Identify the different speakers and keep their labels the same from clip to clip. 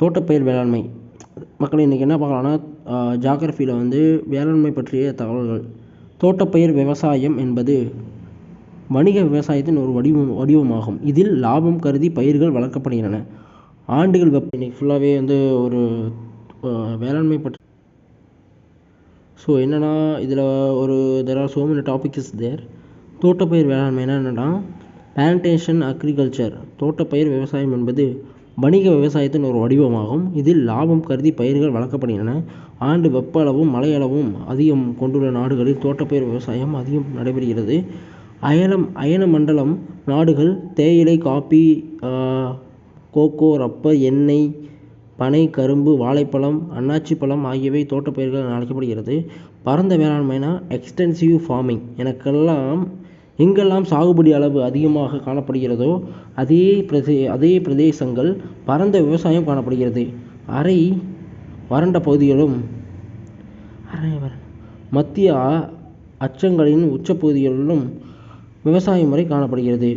Speaker 1: தோட்டப்பயிர் வேளாண்மை. மக்கள் இன்றைக்கி என்ன பார்க்கலான்னா, ஜாகிரஃபியில் வந்து வேளாண்மை பற்றிய தகவல்கள். தோட்டப்பயிர் விவசாயம் என்பது வணிக விவசாயத்தின் ஒரு வடிவமாகும். இதில் லாபம் கருதி பயிர்கள் வளர்க்கப்படுகின்றன. ஆண்டுகள் இன்னைக்கு ஃபுல்லாகவே வந்து ஒரு வேளாண்மை பற்றி. ஸோ என்னென்னா, இதில் ஒரு there are so many topic is there. தோட்டப்பயிர் வேளாண்மைனா என்னென்னா, பிளான்டேஷன் அக்ரிகல்ச்சர். தோட்டப்பயிர் விவசாயம் என்பது வணிக விவசாயத்தின் ஒரு வடிவமாகும். இதில் லாபம் கருதி பயிர்கள் வளர்க்கப்படுகின்றன. ஆண்டு வெப்ப அளவும் மழை அளவும் அதிகம் கொண்டுள்ள நாடுகளில் தோட்டப்பயிர் விவசாயம் அதிகம் நடைபெறுகிறது. அயன மண்டலம் நாடுகள் தேயிலை, காபி, கோகோ, ரப்பர், எண்ணெய், பனை, கரும்பு, வாழைப்பழம், அன்னாச்சி பழம் ஆகியவை தோட்டப்பயிர்கள் அழைக்கப்படுகிறது. பரந்த வேளாண்மைனா எக்ஸ்டென்சிவ் ஃபார்மிங். எங்கெல்லாம் சாகுபடி அளவு அதிகமாக காணப்படுகிறதோ அதே பிரதேசங்கள் பரந்த விவசாயம் காணப்படுகிறது. அரை வறண்ட பகுதிகளும் மத்திய அச்சங்களின் உச்சப்பகுதிகளிலும் விவசாய முறை காணப்படுகிறது.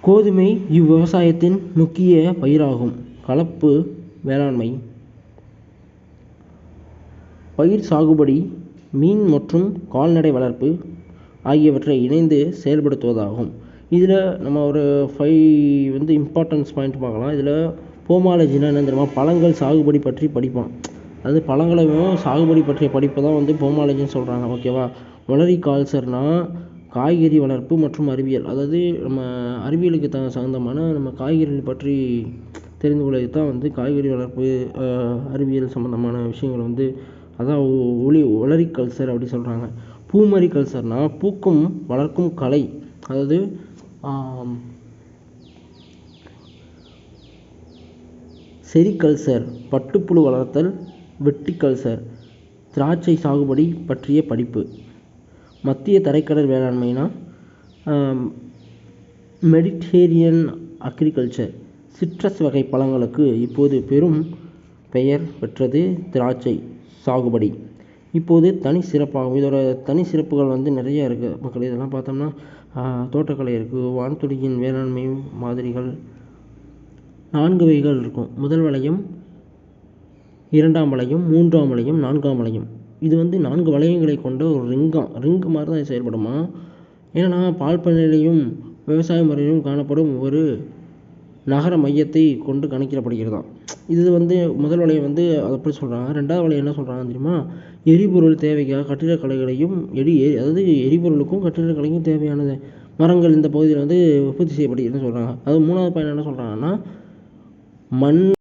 Speaker 1: கோதுமை இவ்விவசாயத்தின் முக்கிய பயிராகும். கலப்பு வேளாண்மை பயிர் சாகுபடி, மீன் மற்றும் கால்நடை வளர்ப்பு ஆகியவற்றை இணைந்து செயல்படுத்துவதாகும். இதில் நம்ம ஒரு 5 இம்பார்ட்டன்ஸ் பாயிண்ட் பார்க்கலாம். இதில் போமாலஜினா என்ன தெரியுமா, பழங்கள் சாகுபடி பற்றி படிப்பான். அதாவது பழங்களையும் சாகுபடி பற்றிய படிப்பை தான் வந்து போமாலஜின்னு சொல்கிறாங்க. ஓகேவா. ஒலரிகல்ச்சர்னால் காய்கறி வளர்ப்பு மற்றும் அறிவியல். அதாவது நம்ம அறிவியலுக்கு சம்பந்தமான நம்ம காய்கறிகள் பற்றி தெரிந்து கொள்வது தான் வந்து காய்கறி வளர்ப்பு, அறிவியல் சம்மந்தமான விஷயங்கள் வந்து அதான் ஒலரிகல்ச்சர் அப்படி சொல்கிறாங்க. பூமரிகல்ச்சர்னால் பூக்கும் வளர்க்கும் கலை. அதாவது செரிகல்ச்சர் பட்டுப்புழு வளர்த்தல். வெட்டிகல்ச்சர் திராட்சை சாகுபடி பற்றிய படிப்பு. மத்திய தரைக்கடல் வேளாண்மைனா மெடிட்டேரியன் அக்ரிகல்ச்சர். சிட்ரஸ் வகை பழங்களுக்கு இப்போது பெரும் பெயர் பெற்றது திராட்சை சாகுபடி. இப்போது தனி சிறப்பாகும். இதோட தனி சிறப்புகள் வந்து நிறைய இருக்குது மக்கள். இதெல்லாம் பார்த்தோம்னா தோட்டக்கலை இருக்குது, வான்துளியின் வேளாண்மை மாதிரிகள் 4 வகைகள் இருக்கும். முதல் வளையம், 2ஆம் வளையம், 3ஆம் வளையம், 4ஆம் வளையம். இது வந்து 4 வளையங்களை கொண்ட ஒரு ரிங்கு மாதிரி தான் செயல்படுமா. ஏன்னா பால் பண்ணையிலையும் விவசாய முறையிலும் காணப்படும் ஒரு நகர மையத்தை கொண்டு கணக்கிடப்படுகிறதாம். இது வந்து முதல் வளையம் வந்து அதை எப்படி சொல்கிறாங்க. 2ஆவது வளையம் என்ன சொல்கிறாங்க தெரியுமா, எரிபொருள் தேவைக்காக கட்டிடக்கலைகளையும் அதாவது எரிபொருளுக்கும் கட்டிடக்கலைக்கும் தேவையானது மரங்கள் இந்த பகுதியில் வந்து உற்பத்தி செய்யப்படுகிறதுன்னு சொல்கிறாங்க. அது 3ஆவது பாயிண்ட் என்ன சொல்கிறாங்கன்னா, மண்